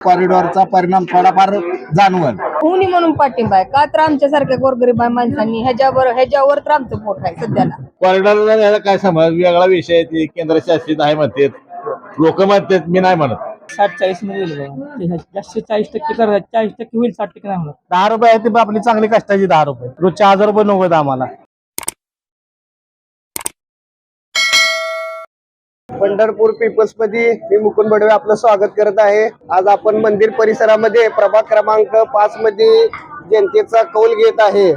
कॉरिडॉरचा परिणाम थोडाफार जाणवल. कोणी म्हणून पाठिंबा आहे का, तर आमच्यासारख्या गोरगरीब माणसांनी ह्याच्यावर तर आमचं पोट आहे सध्याला. कॉरिडॉरला याला काय समज वेगळा विषय आहे, ती केंद्रशासित आहे म्हणतात, लोक म्हणतात, मी नाही म्हणत. 60-40 मध्ये होईल बघा. जास्त 40% करायचं, 40% होईल, 60% नाही होणार. 10 रुपये आहे ती आपली चांगली कष्टाची 10 रुपये. रोजचे 1000 रुपये नव्वद आम्हाला. पंढरपूर पीपल्स मध्ये मी मुकुंद बडवे आपलं स्वागत करत आहे. आज आपण मंदिर परिसरामध्ये प्रभाग क्रमांक 5 मध्ये जनतेचा कौल घेत आहे.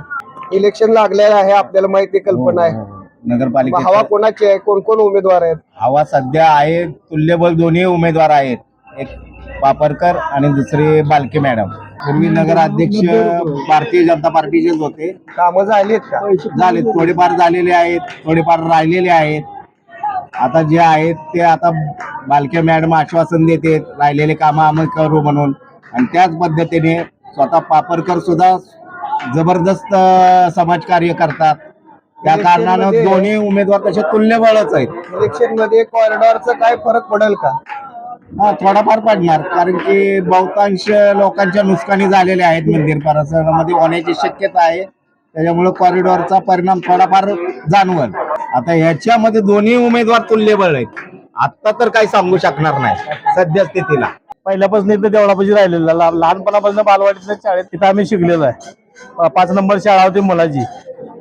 इलेक्शन लागलेलं आहे, आपल्याला माहिती कल्पना आहे. नगरपालिका हवा कोणाची आहे, कोण कोण उमेदवार आहेत? हवा सध्या आहे तुल्यबळ, दोन्ही उमेदवार आहेत. एक पापरकर आणि दुसरे बालके मॅडम. पूर्वी नगराध्यक्ष भारतीय जनता पार्टीचेच होते. कामं झालीत का? झाले, थोडेफार झालेले आहेत, थोडेफार राहिलेले आहेत. आता जे आहेत ते आता बालके मॅडम आश्वासन देते राहिलेले कामं आम्ही करू म्हणून, आणि त्याच पद्धतीने स्वतः पापरकर सुद्धा जबरदस्त समाजकार्य करतात. त्या कारणानं दोन्ही उमेदवार तसे तुल्यबळच आहेत. इलेक्शन मध्ये कॉरिडॉरचा काय फरक पडेल का? हा, थोडाफार पडणार, कारण की बहुतांश लोकांच्या नुकसानी झालेल्या आहेत. मंदिर परिसरामध्ये होण्याची शक्यता आहे, त्याच्यामुळे कॉरिडॉरचा परिणाम थोडाफार जाणवल. आता ह्याच्यामध्ये दोन्ही उमेदवार तुल्यबळ आहेत. आता तर काही सांगू शकणार नाही सध्या स्थितीला. पहिल्यापासून इथं देवळापाशी राहिलेला, लहानपणापासून बालवाडीच्या शाळेत तिथं आम्ही शिकलेलो आहे. 5 नंबर शाळा होती मुलाची,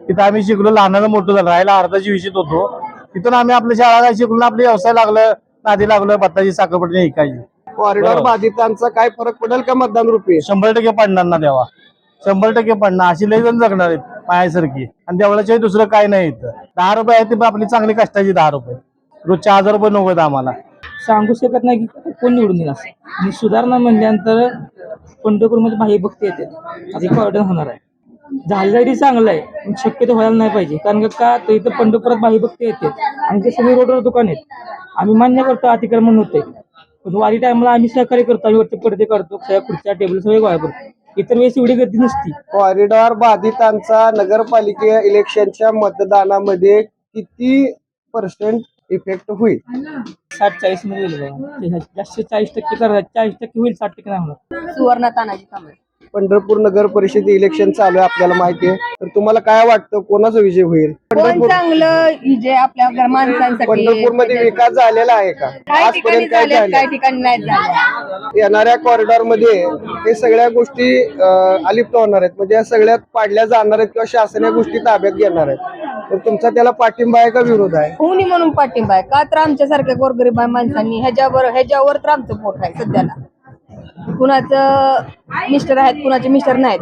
तिथं आम्ही शिकलो. लहानाचं मोठं झालं, राहायला अर्धाची विषयत होतो. तिथून आम्ही आपल्या शाळा शिकलो, आपले व्यवसाय लागलं, नादी लागलो, बत्ताची साखरपट्टी ऐकायची. कॉरिडॉर बाधितांचा काय फरक पडेल का मतदान रूपी? 100% पडणार ना देवा, 100% पडणार. अशी लई जण जगणार आहेत पायासारखी. आणि देवळाच्या दुसरं काय नाही इथं. 10 रुपये आहे ती आपली चांगली कष्टाची 10 रुपये. रोजचे 1000 रुपये नव्वद आम्हाला. सांगू शकत नाही की कोण निवडून येईल असं. आणि सुधारणा म्हणल्यानंतर पंढरपूरमध्ये बाह्य भक्ती येते, आता कॉरिडॉर होणार आहे. झालं तरी चांगलं आहे, पण शक्यतो व्हायला नाही पाहिजे. कारण का तर इथं पंढरपुरात बाह्य भक्ती येते आणि ते सगळे रोडवर दुकान आहेत. आम्ही मान्य करतो अतिक्रमण होते, पण वारी टायमाला आम्ही सहकार्य करतो. आम्ही वरती पडदे काढतो, सगळ्या खुर्च्या टेबल सगळे गोळा करतो. इतर वेळेस एवढी गर्दी नसती. कॉरिडॉर बाधितांचा नगरपालिका इलेक्शनच्या मतदानामध्ये किती % इफेक्ट होईल? 60-40 मध्ये होईल बघा. जास्त 40% करायचं, 40% होईल, 60% नाही होणार. सुवर्ण तानाजी कांबळे. पंढरपूर नगर परिषद इलेक्शन चालू आहे, आपल्याला माहिती आहे. तर तुम्हाला काय वाटतं, कोणाचा विजय होईल? कोण चांगलं जे आपल्या माणसांसाठी? पंढरपूरमध्ये विकास झालेला आहे का? काही ठिकाणी आजपर्यंत काय झाले, झालं? काही ठिकाणी नाही झालं. येणाऱ्या कॉरिडॉर मध्ये हे सगळ्या गोष्टी अलिप्त होणार आहेत, म्हणजे या सगळ्यात पाडल्या जाणार आहेत किंवा शासन या गोष्टी ताब्यात घेणार आहेत. तर तुमचा त्याला पाठिंबा आहे का विरोध आहे? कोणी म्हणून पाठिंबा आहे का, तर आमच्यासारख्या गोरगरीब माणसांनी ह्याच्यावर तर आमचं पोट आहे सध्याला. कुणाचं मिस्टर आहेत, कुणाचे मिस्टर नाहीत,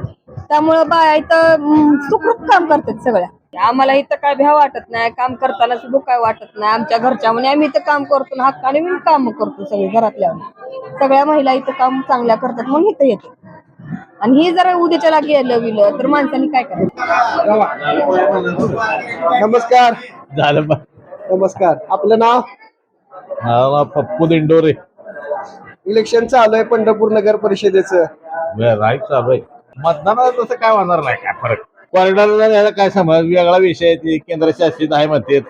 त्यामुळं बाया इथं सुखरूप काम करतात सगळ्या. आम्हाला इथं काय भ्या वाटत नाही, काम करताना सुद्धा काय वाटत नाही. आमच्या घरच्या म्हणजे आम्ही इथं काम करतो, हक्काने मी काम करतो. सगळे घरातल्या सगळ्या महिला इथं काम चांगल्या करतात म्हणून इथं येते. आणि ही जर उद्याच्याला गेलं विलं तर माणसांनी काय करायचं? नमस्कार. झालं बा. नमस्कार, आपलं नाव? हा, पप्पू दिंडोरे. इलेक्शन चालू आहे पंढरपूर नगर परिषदेचं. राईट चालू आहे. मतदानाला तसं काय होणार नाही, काय फरक. कॉरिडॉरला याला काय समज वेगळा विषय आहे, ती केंद्रशासित आहे म्हणतात,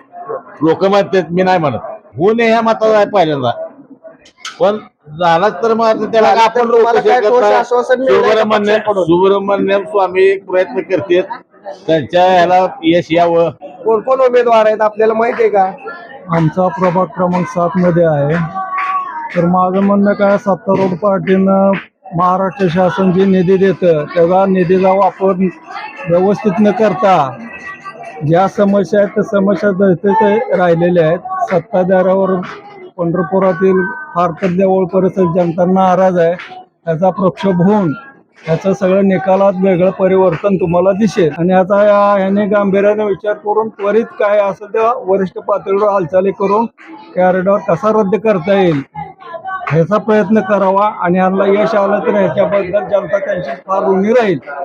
लोक म्हणतात, मी नाही म्हणत. होऊ नये ह्या मताचा आहे पहिल्यांदा, पण झालाच तर मग त्याला झालं तर आपण तुम्हाला काय ठोस आश्वासन मिळालंय का पक्षाकडून? सुब्रमण्यम स्वामी प्रयत्न करतात, त्यांच्या ह्याला यश यावं. कोण कोण उमेदवार आहेत आपल्याला माहिती आहे का? आमचा प्रभाग क्रमांक 7 मध्ये आहे. तर माझं म्हणणं काय, सत्तारूढ पार्टीनं महाराष्ट्र शासन जे निधी देतं त्याचा निधीचा वापर व्यवस्थित न करता ज्या समस्या आहेत त्या समस्या ते राहिलेल्या आहेत. सत्ताधाऱ्यावर पंढरपुरातील फार तर देवळ परिसर जनता नाराज आहे. त्याचा प्रक्षोभ होऊन याचं सगळं निकालात वेगळं परिवर्तन तुम्हाला दिसेल. आणि आता ह्याने गांभीर्याने विचार करून त्वरित काय असेल तेव्हा वरिष्ठ पातळीवर हालचाली करून कॉरिडॉर कसा रद्द करता येईल ह्याचा प्रयत्न करावा. आणि यांना यश आलं तर ह्याच्याबद्दल जनता त्यांची फार ऋणी राहील.